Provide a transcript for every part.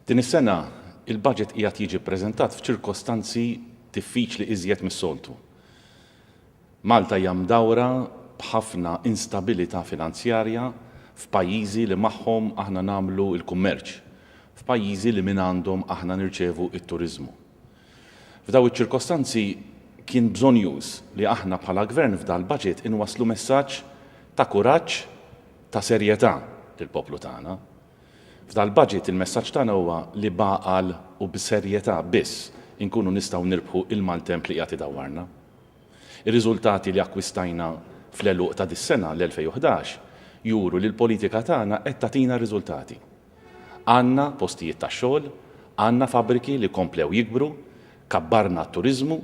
Din is-sena il-budget qiegħed jiġi ppreżentat f'ċirkostanzi diffiċli iżjed mis-soltu. Malta hija mdawra b'ħafna instabilità finanzjarja f'pajjiżi li magħhom aħna nagħmlu l-kummerċ, f'pajjiżi li minn għandhom aħna nirċevu t-turiżmu. F'daw iċ-ċirkostanzi kien bżonn li aħna bħala gvern f'dal budget inwasslu messaġġ ta' kuraġġ, ta' serjetà lill-poplu tagħna. F'dal budget il-messaġġ tagħna huwa li baqal u b'serjetà biss inkunu nistgħu nirbħu il-maltemp li qiegħed idawwarna. Ir-riżultati li akkwistajna fl-eluq ta' dis-sena l-2011 juru li l-politika tagħna qed tagħtina riżultati. Għandna postijiet tax-xogħol, għandna fabbriki li komplew jikbru, kabbarna t-turiżmu,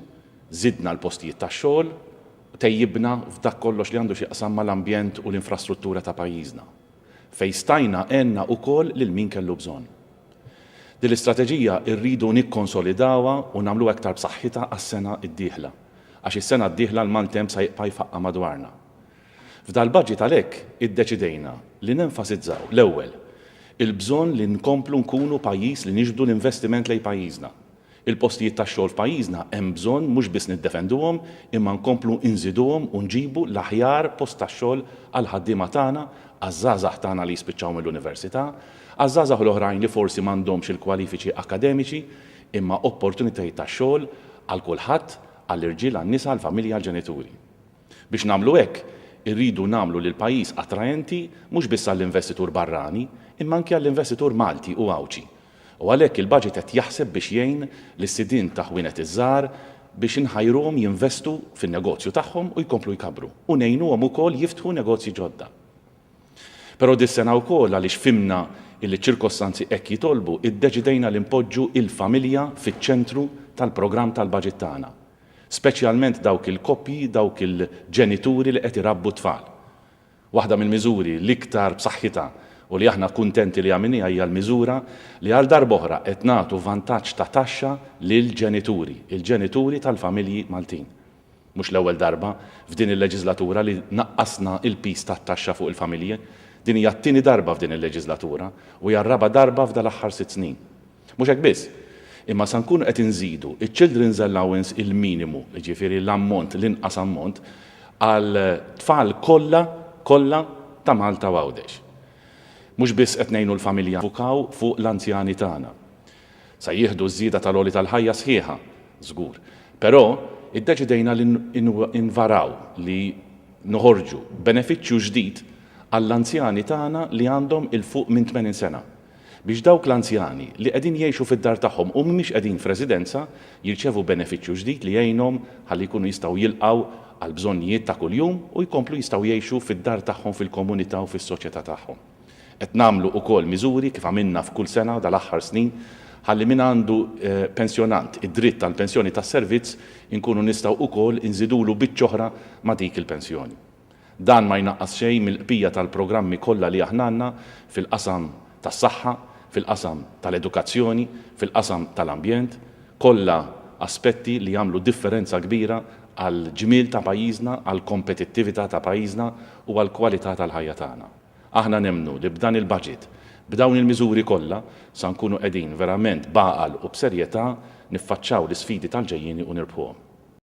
żidna l-postijiet tax-xogħol, tejjibna f'dak kollox li għandu xi qasam mal-ambjent u l-infrastruttura ta' pajjiżna. Fejn stajna għenna wkoll lil min kellu bżonn. Din l-istrateġija rridu nikkonsolidawha u nagħmlu aktar b'saħħitha għas-sena d-dieħla, għax is-sena d-dieħla l-maltemp se jibqa' jfaqqa madwarna. F'dal budget għalhekk iddeċidejna li nenfasizzaw l-ewwel il-bżonn li nkomplu nkunu pajjiż li niġbdu l-investiment lejn pajjiżna. Il-postijiet tax-xogħol f'pajjiżna hemm bżonn mhux biss niddefenduhom imma nkomplu nżiduhom u nġibu l-aħjar post tax-xogħol għal ħaddiema tagħna, għaż-żgħażagħ tagħna li jispiċċaw mill-università, għaż-żgħażagħ l-oħrajn li forsi m'għandhomx il-kwalifiċi akademiċi imma opportunitajiet tax-xogħol għal kulħadd, għall-irġiel, għan-nisa, għall-familja, għall-ġenituri. Biex nagħmlu hekk irridu nagħmlu lil pajjiż attraenti mhux biss għall-investitur barrani imma anke għall-investitur Malti u Awċi. U għalhekk il-budget qed jaħseb biex jgħin lis-sidien ta' ħwienet iż-żgħar biex inħajruhom jinvestu fin-negozju tagħhom u jkomplu jkabbru u ngħinuhom ukoll jiftħu negozji ġodda. Però dis-sena wkoll għaliex fimna li ċirkostanzi hekk jitolbu iddeċidejna li npoġġu il-familja fiċ-ċentru tal-programm tal-budget tagħna, speċjalment dawk il-koppji, dawk il-ġenituri li qed irabbu tfal. Waħda mill-miżuri l-iktar b'saħħitha u li aħna kuntenti li għamilniha hija l-miżura li għal darb'oħra qed nagħtu vantaġġ ta' taxxa lil ġenituri, il-ġenituri tal-familji Maltin. Mhux l-ewwel darba f'din il-leġislatura li naqqasna il-pis tat-taxxa fuq il-familji, din hija t-tieni darba f'din il-leġislatura u hija r-raba' darba f'dal aħħar 6 snin. Mhux hekk biss, imma se nkunu qed inżidu iċ-children's allowance il-minimu, jiġifieri l-ammont, l-inqas ammont għal tfal kollha ta' Malta u Għawdex. Mhux biss qed ngħinu l-familja fukaw fuq l-anzjani tagħna. Se jieħdu żieda tal-għoli tal-ħajja sħiħa, żgur. Però iddeċidejna li invaraw li noħorġu benefiċċju ġdid għall-anzjani tagħna li għandhom il-fuq minn 80 sena. Biex dawk l-anzjani li qegħdin jgħixu fid-dar tagħhom u mhumiex qegħdin f'residenza jirċevu benefiċċju ġdid li jgħinhom ħalli jkunu jistgħu jilqgħu għal bżonnijiet ta' kuljum u jkomplu jistgħu jgħixu fid-dar tagħhom fil-komunità u fis-soċjetà tagħhom. Qed nagħmlu wkoll miżuri kif għamilna f'kull sena dal-aħħar snin ħalli min għandu pensjonant id-dritt tal-pensjoni tas-servizz inkunu nistgħu wkoll inżidulu biċ-ċoħra ma' dik il-pensjoni. Dan ma jnaqqas xejn mill-qbija tal-programmi kollha li aħna għandna fil-qasam tas-saħħa, fil-qasam tal-edukazzjoni, fil-qasam tal-ambjent, kollha aspetti li jagħmlu differenza kbira għal ġmiel ta' pajjiżna, għal kompetittività ta' pajjiżna u għal kwalità tal-ħajja tagħna. Aħna nemmnu li b'dan il-budget, b'dawn il-miżuri kollha se nkunu qegħdin verament baqal u b'serjetà niffaċċjaw l-isfidi tal-ġejjieni u nirbħuhom.